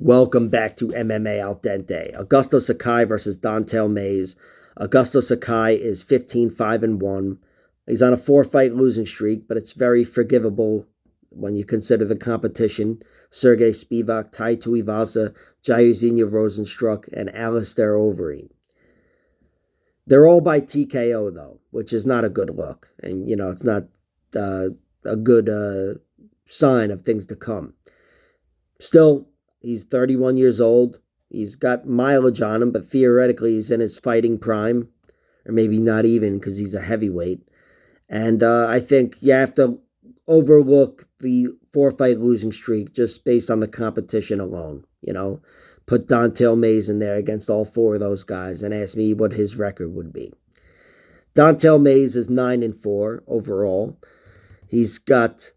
Welcome back to MMA Al Dente. Augusto Sakai versus Don'Tale Mayes. Augusto Sakai is 15-5-1. He's on a 4-fight losing streak, but it's very forgivable when you consider the competition. Sergey Spivak, Tai Tuivasa, Jairzinho Rozenstruik, and Alistair Overeem. They're all by TKO, though, which is not a good look. And, it's not a good sign of things to come. Still, he's 31 years old. He's got mileage on him, but theoretically he's in his fighting prime. Or maybe not even, because he's a heavyweight. And I think you have to overlook the 4-fight losing streak just based on the competition alone. Put Don'Tale Mayes in there against all 4 of those guys and ask me what his record would be. Don'Tale Mayes is 9-4 overall. He's got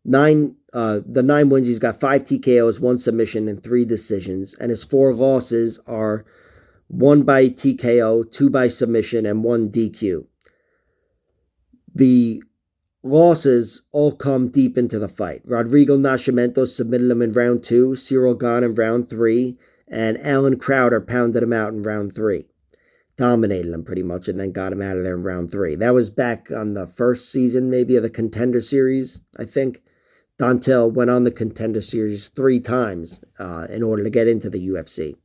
the 9 wins. He's got 5 TKOs, 1 submission, and 3 decisions. And his 4 losses are 1 by TKO, 2 by submission, and 1 DQ. The losses all come deep into the fight. Rodrigo Nascimento submitted him in round 2, Cyril Gane in round 3, and Alan Crowder pounded him out in round 3. Dominated him pretty much and then got him out of there in round 3. That was back on the first season maybe of the Contender Series, I think. Don'Tale went on the Contender Series 3 times in order to get into the UFC.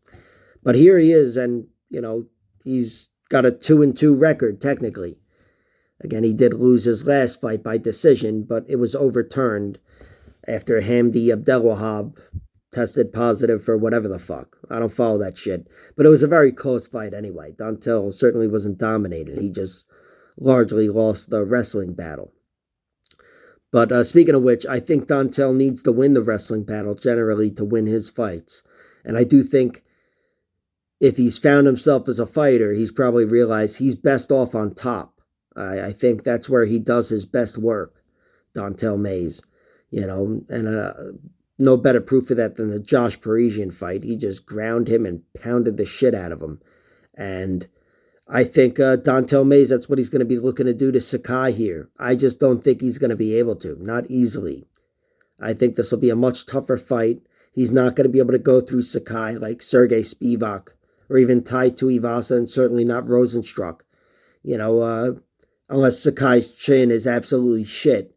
But here he is, and, he's got a 2-2 record, technically. Again, he did lose his last fight by decision, but it was overturned after Hamdi Abdelwahab tested positive for whatever the fuck. I don't follow that shit. But it was a very close fight anyway. Don'Tale certainly wasn't dominated. He just largely lost the wrestling battle. But speaking of which, I think Don'Tale needs to win the wrestling battle generally to win his fights. And I do think if he's found himself as a fighter, he's probably realized he's best off on top. I think that's where he does his best work, Don'Tale Mayes. And no better proof of that than the Josh Parisian fight. He just ground him and pounded the shit out of him. And I think Don'Tale Mayes, that's what he's going to be looking to do to Sakai here. I just don't think he's going to be able to. Not easily. I think this will be a much tougher fight. He's not going to be able to go through Sakai like Sergey Spivak or even Tai Tuivasa, and certainly not Rozenstruik. Unless Sakai's chin is absolutely shit.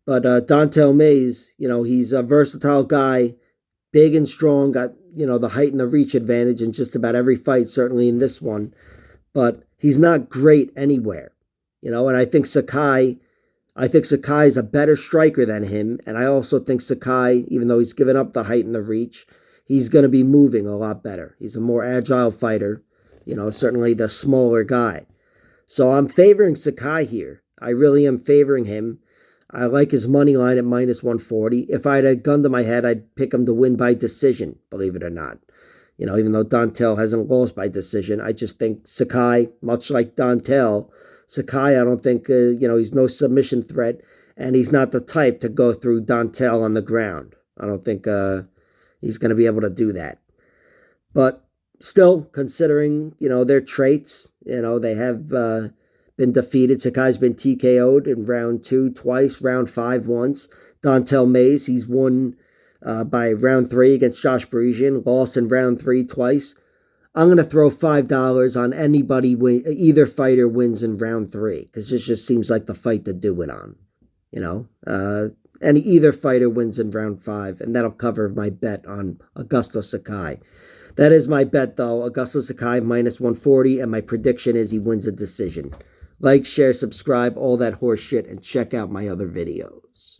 But Don'Tale Mayes, he's a versatile guy, big and strong, got, the height and the reach advantage in just about every fight, certainly in this one. But he's not great anywhere, and I think Sakai is a better striker than him. And I also think Sakai, even though he's given up the height and the reach, he's going to be moving a lot better. He's a more agile fighter, certainly the smaller guy. So I'm favoring Sakai here. I really am favoring him. I like his money line at -140. If I had a gun to my head, I'd pick him to win by decision, believe it or not. Even though Don'Tale hasn't lost by decision, I just think Sakai, much like Don'Tale, Sakai, I don't think, he's no submission threat, and he's not the type to go through Don'Tale on the ground. I don't think he's going to be able to do that. But still, considering, their traits, they have been defeated. Sakai's been TKO'd in round 2 twice, round 5 once. Don'Tale Mayes, he's won by round 3 against Josh Parisian, lost in round 3 twice. I'm going to throw $5 on anybody, either fighter wins in round 3, because this just seems like the fight to do it on. And either fighter wins in round 5, and that'll cover my bet on Augusto Sakai. That is my bet, though. Augusto Sakai -140, and my prediction is he wins a decision. Like, share, subscribe, all that horse shit, and check out my other videos.